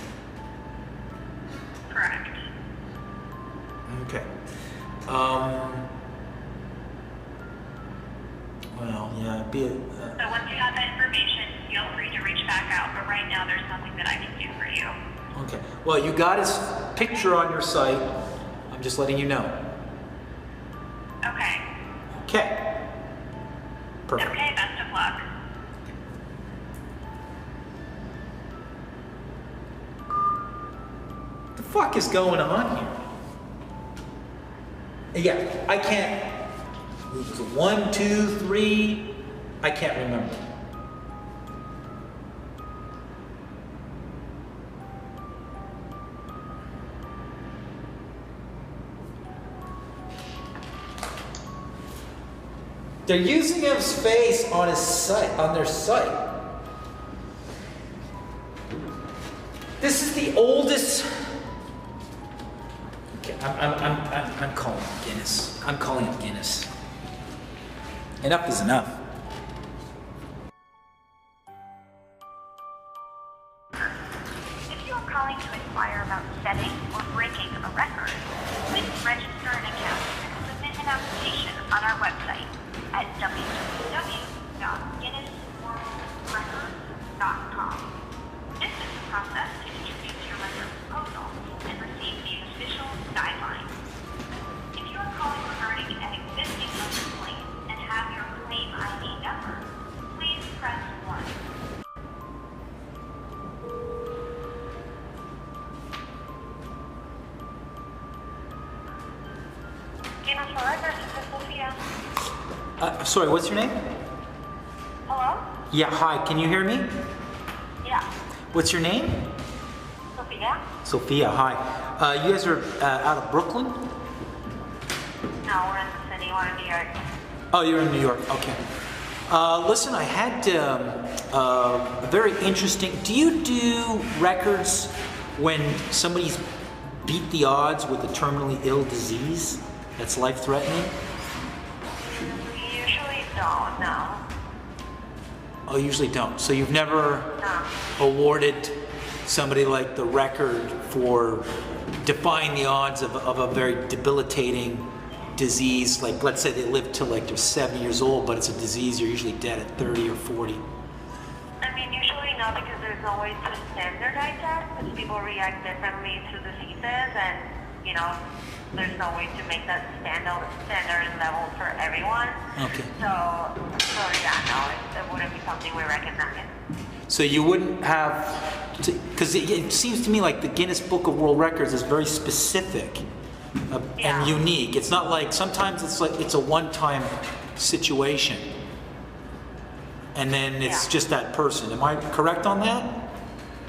Speaker 9: Correct.
Speaker 6: Okay. Well, yeah, be it.
Speaker 9: So once you have that information, feel free to reach back out. But right now, there's nothing that I can do for you.
Speaker 6: Okay. Well, you got his picture on your site. I'm just letting you know.
Speaker 9: Okay.
Speaker 6: Okay. Perfect.
Speaker 9: Okay, best of luck.
Speaker 6: What the fuck is going on here? Yeah, I can't. Was it 1, 2, 3? I can't remember. They're using his face on his site, on their site. This is the oldest. Okay, I'm calling it Guinness. I'm calling it Guinness. Enough is enough.
Speaker 9: If you are calling to inquire about setting or breaking a record, please register an account and submit an application on our website at www.guinnessworldrecords.com. This is the process to introduce your record proposal and receive the official guidelines. If you are calling regarding an existing record claim and have your claim ID number, please press 1. Guinness World Records, this is Sophia.
Speaker 6: Sorry, what's your name?
Speaker 9: Hello?
Speaker 6: Yeah, hi. Can you hear me?
Speaker 9: Yeah.
Speaker 6: What's your name?
Speaker 9: Sophia?
Speaker 6: Sophia, hi. You guys are out of Brooklyn?
Speaker 9: No, we're in the city. We're in New York.
Speaker 6: Oh, you're in New York. Okay. Listen, I had a very interesting. Do you do records when somebody's beat the odds with a terminally ill disease that's life-threatening?
Speaker 9: We usually don't, no.
Speaker 6: Oh, you usually don't. So you've never awarded somebody like the record for defying the odds of a very debilitating disease. Like, let's say they live till like they're 70 years old, but it's a disease you're usually dead at 30 or 40.
Speaker 9: I mean, usually no, because there's no way to standardize that, because people react differently to diseases, and, you know, there's no way to make that standard level for everyone.
Speaker 6: Okay.
Speaker 9: So yeah, no, it wouldn't be something we recognize.
Speaker 6: So you wouldn't have, because it seems to me like the Guinness Book of World Records is very specific and unique. It's not like, sometimes it's like it's a one-time situation, and then it's just that person. Am I correct on that?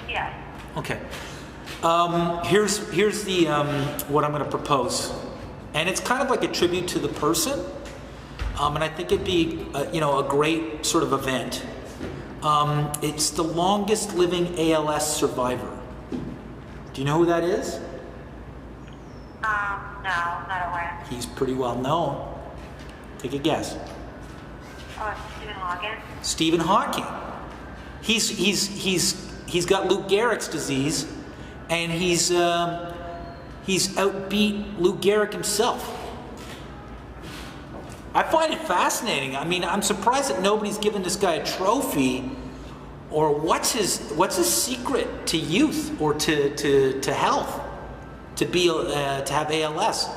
Speaker 9: Yes.
Speaker 6: Okay. Here's the what I'm going to propose, and it's kind of like a tribute to the person, and I think it'd be a great sort of event. It's the longest living ALS survivor. Do you know who that is?
Speaker 9: No, not aware.
Speaker 6: He's pretty well known. Take a guess.
Speaker 9: Oh, Stephen Hawking.
Speaker 6: Stephen Hawking. He's got Lou Gehrig's disease, and he's outbeat Lou Gehrig himself. I find it fascinating. I mean, I'm surprised that nobody's given this guy a trophy. Or what's his secret to youth or to health, to have ALS?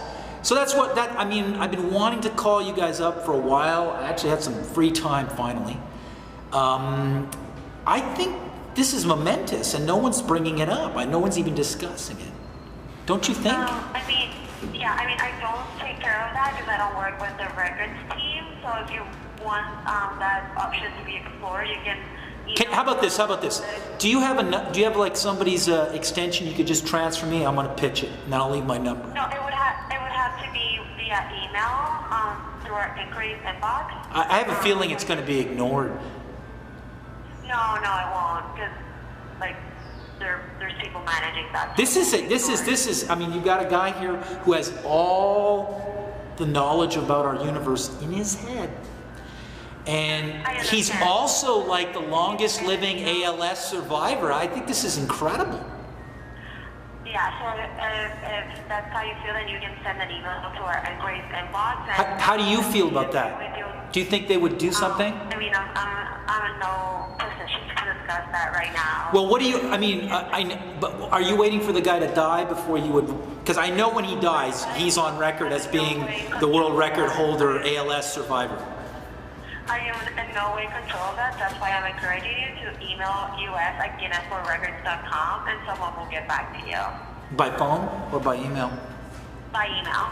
Speaker 6: So that's what I mean. I've been wanting to call you guys up for a while. I actually had some free time finally. I think this is momentous, and no one's bringing it up. No one's even discussing it. Don't you think?
Speaker 9: I mean, I don't take care of that because I don't work with the records team. So if you want that option to be explored, you can.
Speaker 6: How about this? Do you have like somebody's extension you could just transfer me? I'm gonna pitch it, and then I'll leave my number.
Speaker 9: No, it would have to be via email. The to our inquiries inbox?
Speaker 6: I have a feeling it's going to be ignored.
Speaker 9: No, I won't, because like there's people managing that.
Speaker 6: This is. I mean, you got a guy here who has all the knowledge about our universe in his head, and he's also like the longest living ALS survivor. I think this is incredible.
Speaker 9: Yeah, so if that's how you feel, then you can send an email to our inquiries inbox. And
Speaker 6: How do you feel about that? Do you think they would do something?
Speaker 9: I mean, I'm in no position to discuss that right now.
Speaker 6: Well, what do you? I mean, but are you waiting for the guy to die before you would? Because I know when he dies, he's on record as being the world record holder ALS survivor.
Speaker 9: I am in no way control of that. That's why I'm encouraging you to email us@guinnessworldrecords.com and someone will get back to you.
Speaker 6: By phone or by email?
Speaker 9: By email.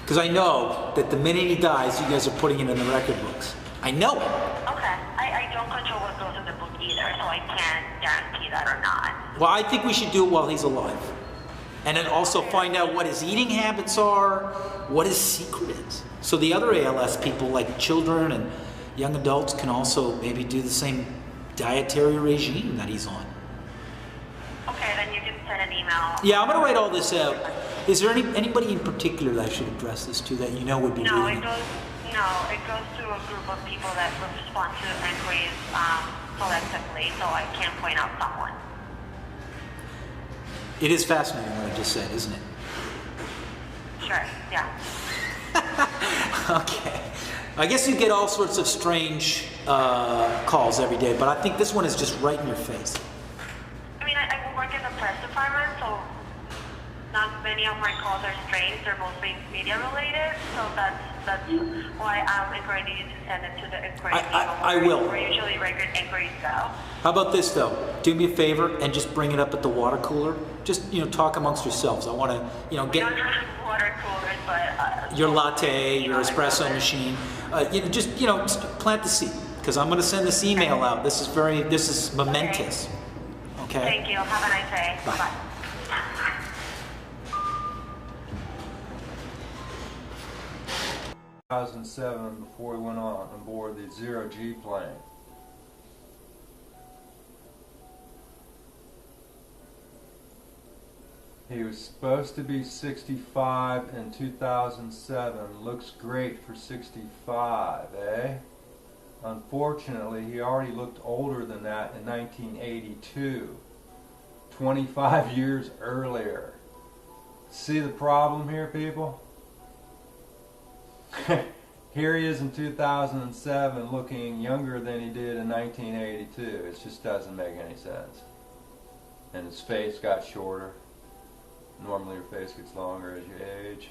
Speaker 6: Because I know that the minute he dies, you guys are putting it in the record books. I know it.
Speaker 9: Okay. I don't control what goes in the book either, so I can't guarantee that or not.
Speaker 6: Well, I think we should do it while he's alive. And then also find out what his eating habits are, what his secret is. So the other ALS people, like children and young adults, can also maybe do the same dietary regime that he's on.
Speaker 9: Okay, then you can send an email.
Speaker 6: Yeah, I'm going to write all this out. Is there anybody in particular that I should address this to that you know would be reading it?
Speaker 9: It goes to a group of people that respond to inquiries collectively, so I can't point out someone.
Speaker 6: It is fascinating what I just said, isn't it?
Speaker 9: Sure, yeah.
Speaker 6: Okay. I guess you get all sorts of strange calls every day, but I think this one is just right in your face.
Speaker 9: I mean, I work in the press department, so not many of my calls are strange. They're mostly media related, so that's why I'm encouraging you to send it to the inquiry.
Speaker 6: I will.
Speaker 9: Where usually record inquiries go.
Speaker 6: How about this though? Do me a favor and just bring it up at the water cooler. Just talk amongst yourselves. I want to
Speaker 9: We
Speaker 6: get
Speaker 9: don't have water coolers, but
Speaker 6: your latte, your espresso machine. Just plant the seed because I'm going to send this email out. This is momentous. Okay.
Speaker 9: Thank you. Have a nice day.
Speaker 6: Bye.
Speaker 9: Bye.
Speaker 1: 2007 before he went on board the zero-G plane. He was supposed to be 65 in 2007. Looks great for 65, eh? Unfortunately, he already looked older than that in 1982, 25 years earlier. See the problem here, people? Here he is in 2007 looking younger than he did in 1982. It just doesn't make any sense. And his face got shorter. Normally your face gets longer as you age.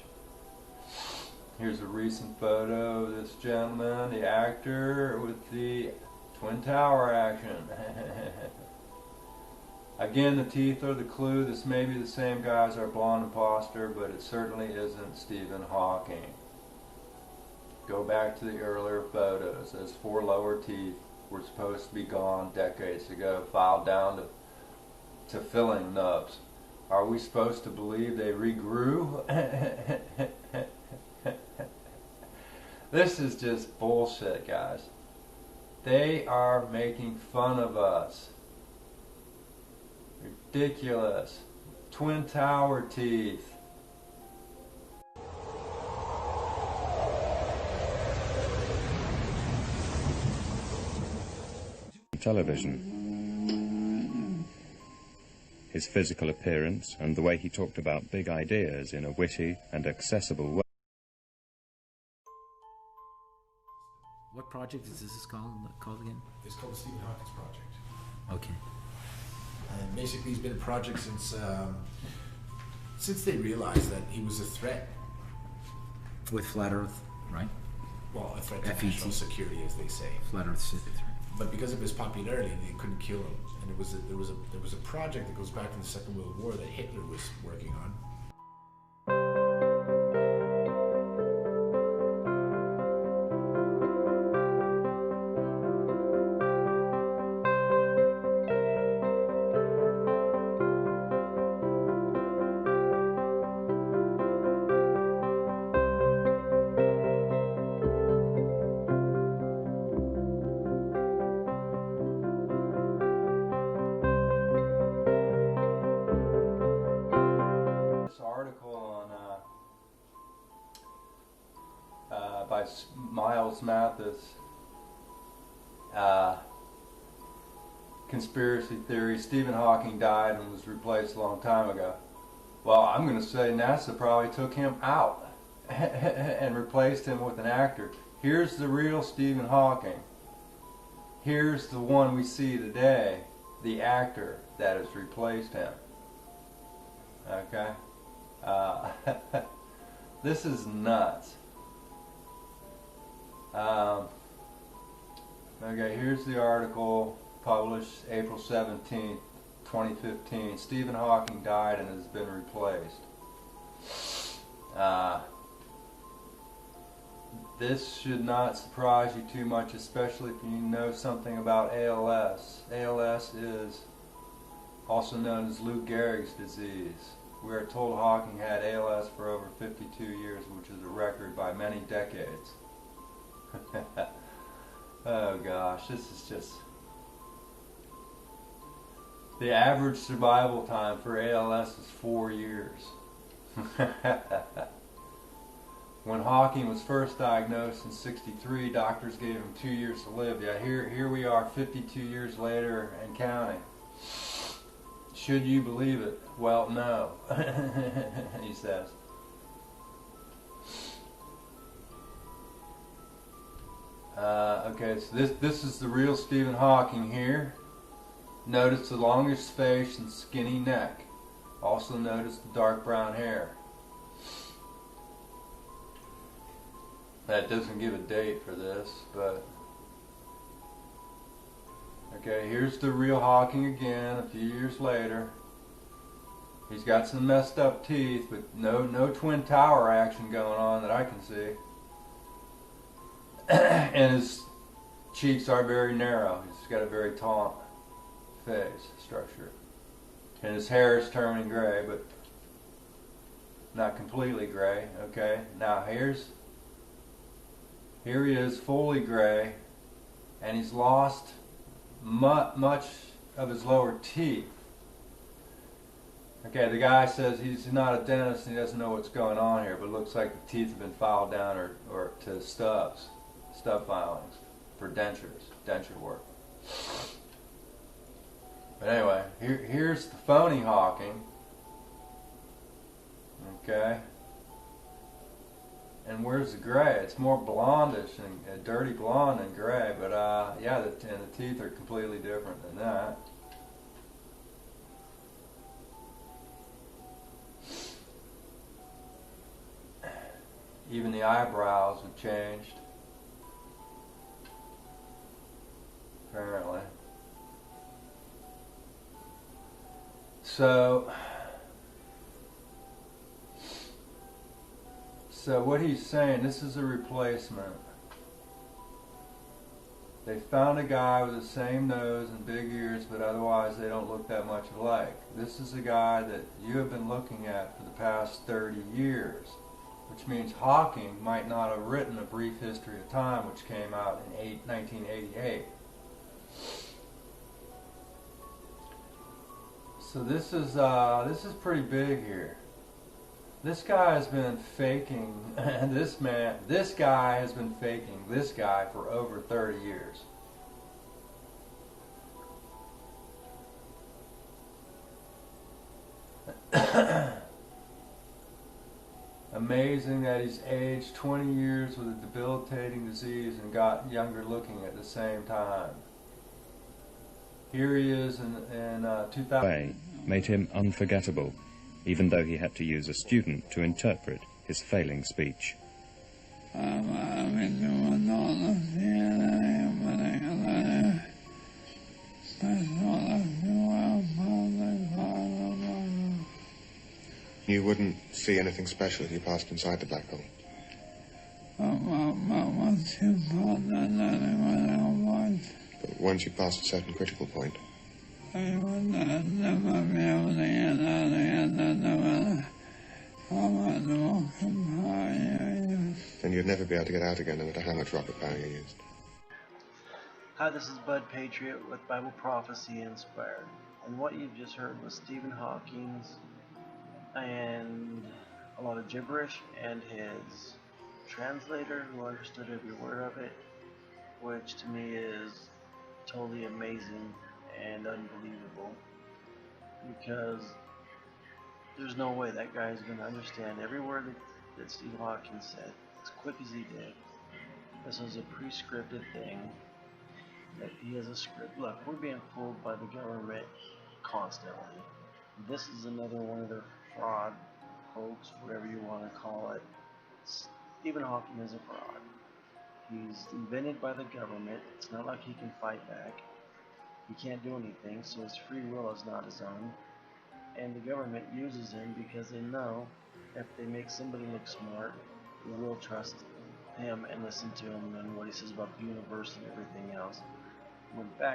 Speaker 1: Here's a recent photo of this gentleman, the actor with the Twin Tower action. Again, the teeth are the clue. This may be the same guy as our blonde imposter, but it certainly isn't Stephen Hawking. Go back to the earlier photos. Those 4 lower teeth were supposed to be gone decades ago, filed down to filling nubs. Are we supposed to believe they regrew? This is just bullshit, guys. They are making fun of us. Ridiculous. Twin Tower teeth.
Speaker 2: Television. His physical appearance and the way he talked about big ideas in a witty and accessible way.
Speaker 8: What project is this called again?
Speaker 7: It's called the Stephen Hawking Project.
Speaker 8: Okay.
Speaker 7: And basically, it's been a project since they realized that he was a threat.
Speaker 8: With Flat Earth, right?
Speaker 7: Well, a threat to
Speaker 8: FET.
Speaker 7: national security, as they say.
Speaker 8: Flat Earth City.
Speaker 7: But because of his popularity, they couldn't kill him. And there was a project that goes back to the Second World War that Hitler was working on.
Speaker 1: Miles Mathis conspiracy theory, Stephen Hawking died and was replaced a long time ago. Well, I'm going to say NASA probably took him out and replaced him with an actor. Here's the real Stephen Hawking. Here's the one we see today, the actor that has replaced him. Okay? This is nuts. Okay, here's the article published April 17th, 2015. Stephen Hawking died and has been replaced. This should not surprise you too much, especially if you know something about ALS. ALS is also known as Lou Gehrig's disease. We are told Hawking had ALS for over 52 years, which is a record by many decades. Oh gosh, this is just... The average survival time for ALS is 4 years. When Hawking was first diagnosed in '63, doctors gave him 2 years to live. Yeah, here we are 52 years later and counting. Should you believe it? Well, no, he says. Okay, so this is the real Stephen Hawking here. Notice the longest face and skinny neck. Also notice the dark brown hair. That doesn't give a date for this, but... Okay, here's the real Hawking again a few years later. He's got some messed up teeth, but no Twin Tower action going on that I can see. And his cheeks are very narrow. He's got a very taunt face structure. And his hair is turning gray, but not completely gray. Okay, now here he is, fully gray, and he's lost much of his lower teeth. Okay, the guy says he's not a dentist and he doesn't know what's going on here, but it looks like the teeth have been filed down or to stub filings for denture work. But anyway, here's the phony Hawking. Okay. And where's the gray? It's more blondish and dirty blonde than gray, but yeah, and the teeth are completely different than that. Even the eyebrows have changed, apparently. So what he's saying, this is a replacement. They found a guy with the same nose and big ears, but otherwise they don't look that much alike. This is a guy that you have been looking at for the past 30 years, which means Hawking might not have written A Brief History of Time, which came out in 1988. So this is pretty big here. This guy has been faking, this guy has been faking this guy for over 30 years. Amazing that he's aged 20 years with a debilitating disease and got younger looking at the same time. Here he is in 2000.
Speaker 2: Made him unforgettable, even though he had to use a student to interpret his failing speech.
Speaker 3: You wouldn't see anything special if you passed inside the black hole. But once you pass a certain critical point, then you'd never be able to get out again, no matter how much rocket power you used.
Speaker 4: Hi, this is Bud Patriot with Bible Prophecy Inspired. And what you just heard was Stephen Hawking's and a lot of gibberish and his translator who understood every word of it, which to me is totally amazing and unbelievable, because there's no way that guy is going to understand every word that Stephen Hawking said as quick as he did. This was a pre-scripted thing. That he has a script. Look, we're being fooled by the government constantly. This is another one of their fraud, hoax, whatever you want to call it. Stephen Hawking is a fraud. He's invented by the government. It's not like he can fight back. He can't do anything, so his free will is not his own. And the government uses him because they know if they make somebody look smart, they will trust him and listen to him and what he says about the universe and everything else. When in fact,